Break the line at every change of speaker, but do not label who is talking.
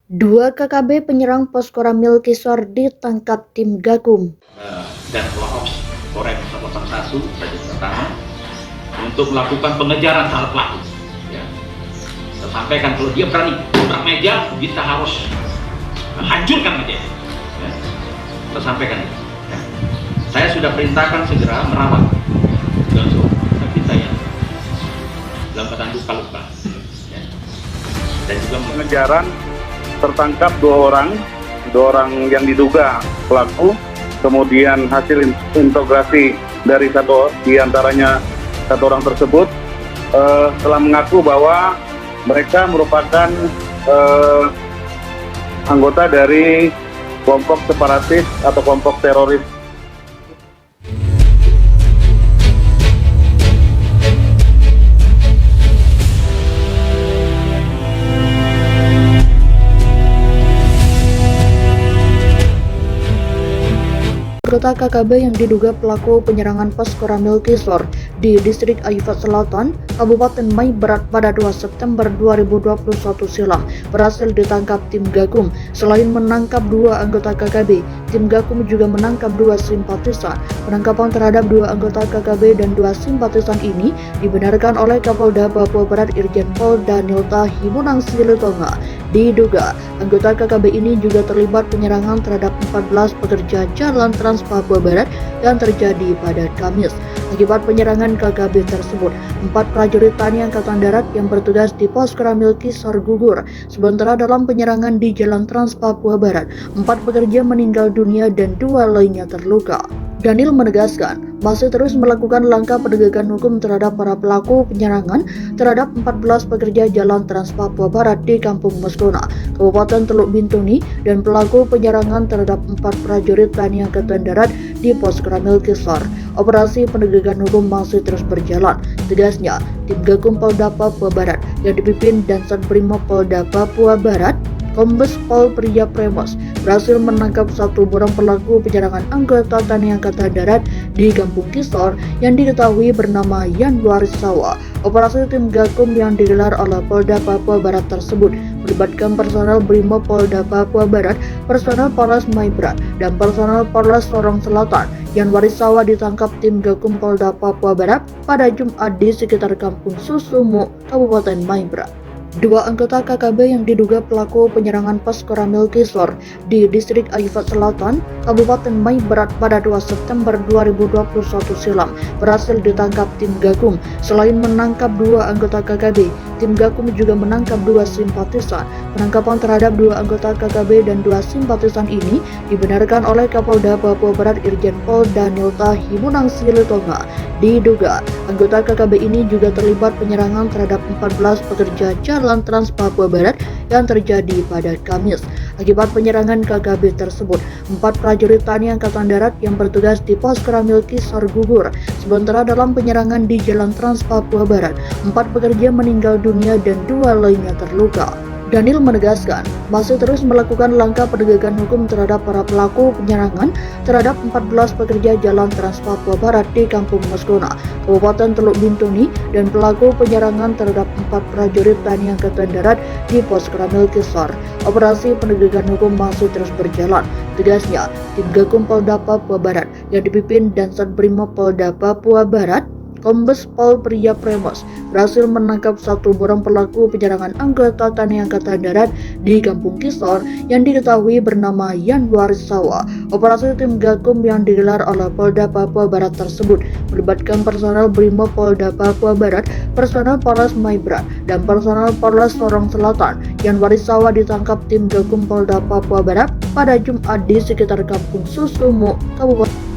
Dua KKB penyerang pos Koramil Kisor ditangkap tim Gakum.
Dan Ops Polres 01 Raja Pertama untuk melakukan pengejaran terhadap pelaku. Ya. Saya sampaikan kalau dia berani buka meja, kita harus hancurkan meja. Ya. Saya sampaikan. Ya. Saya sudah perintahkan segera merawat kita yang dalam keadaan luka-luka. Ya. Dan juga
pengejaran tertangkap dua orang yang diduga pelaku. Kemudian hasil integrasi dari satu orang tersebut telah mengaku bahwa mereka merupakan anggota dari kelompok separatis atau kelompok teroris.
Anggota KKB yang diduga pelaku penyerangan pos Koramil Kisor di distrik Ayufat Selatan, Kabupaten Maibrat pada 2 September 2021 silam berhasil ditangkap tim Gakum. Selain menangkap dua anggota KKB, tim Gakum juga menangkap dua simpatisan. Penangkapan terhadap dua anggota KKB dan dua simpatisan ini dibenarkan oleh Kapolda Papua Barat Irjen Pol Daniel Tahimunang Silitonga. Diduga, anggota KKB ini juga terlibat penyerangan terhadap 14 pekerja jalan Trans Papua Barat yang terjadi pada Kamis. Akibat penyerangan KKB tersebut, 4 prajurit TNI Angkatan Darat yang bertugas di pos Koramil Kisor gugur. Sementara dalam penyerangan di jalan Trans Papua Barat, 4 pekerja meninggal dunia dan 2 lainnya terluka. Daniel menegaskan masih terus melakukan langkah penegakan hukum terhadap para pelaku penyerangan terhadap 14 pekerja jalan Trans Papua Barat di Kampung Meskona, Kabupaten Teluk Bintuni, dan pelaku penyerangan terhadap 4 prajurit TNI Angkatan Darat di pos Koramil Kisor. Operasi penegakan hukum masih terus berjalan. Tegasnya, tim Gakum Polda Papua Barat yang dipimpin Dansat Brimob Polda Papua Barat, Kombes Pol Priya Premos, berhasil menangkap satu orang pelaku penyerangan anggota TNI Angkatan Darat di Kampung Kisor yang diketahui bernama Yan Warisawa. Operasi tim Gakum yang digelar oleh Polda Papua Barat tersebut melibatkan personel Brimob Polda Papua Barat, personel Polres Maibrat, dan personel Polres Sorong Selatan. Yan Warisawa ditangkap tim Gakum Polda Papua Barat pada Jumat di sekitar Kampung Susumu, Kabupaten Maibrat. Dua anggota KKB yang diduga pelaku penyerangan pos Koramil Kisor di distrik Ayufat Selatan, Kabupaten Maibrat pada 2 September 2021 silam berhasil ditangkap tim Gakum. Selain menangkap dua anggota KKB, tim Gakum juga menangkap dua simpatisan. Penangkapan terhadap dua anggota KKB dan dua simpatisan ini dibenarkan oleh Kapolda Papua Barat Irjen Pol Daniel Tahimunang Silitonga. Diduga, anggota KKB ini juga terlibat penyerangan terhadap 14 pekerja jalan Trans Papua Barat yang terjadi pada Kamis. Akibat penyerangan KKB tersebut, 4 prajurit TNI Angkatan Darat yang bertugas di pos Koramil Kisor gugur. Sementara dalam penyerangan di jalan Trans Papua Barat, 4 pekerja meninggal dunia dan 2 lainnya terluka. Daniel menegaskan masih terus melakukan langkah penegakan hukum terhadap para pelaku penyerangan terhadap 14 pekerja jalan Trans Papua Barat di Kampung Meskona, Kabupaten Teluk Bintuni, dan pelaku penyerangan terhadap 4 prajurit TNI Angkatan Darat di pos Koramil Kisor. Operasi penegakan hukum masih terus berjalan. Tegasnya, tim Gakum Polda Papua Barat yang dipimpin Dansat Brimob Polda Papua Barat, Kombes Pol Priya Premos, berhasil menangkap satu orang pelaku penyerangan anggota TNI Angkatan Darat di Kampung Kisor yang diketahui bernama Yan Warisawa. Operasi tim Gakum yang digelar oleh Polda Papua Barat tersebut melibatkan personel Brimob Polda Papua Barat, personel Polres Maibrat, dan personel Polres Sorong Selatan. Yan Warisawa ditangkap tim Gakum Polda Papua Barat pada Jumat di sekitar Kampung Susumu, Kabupaten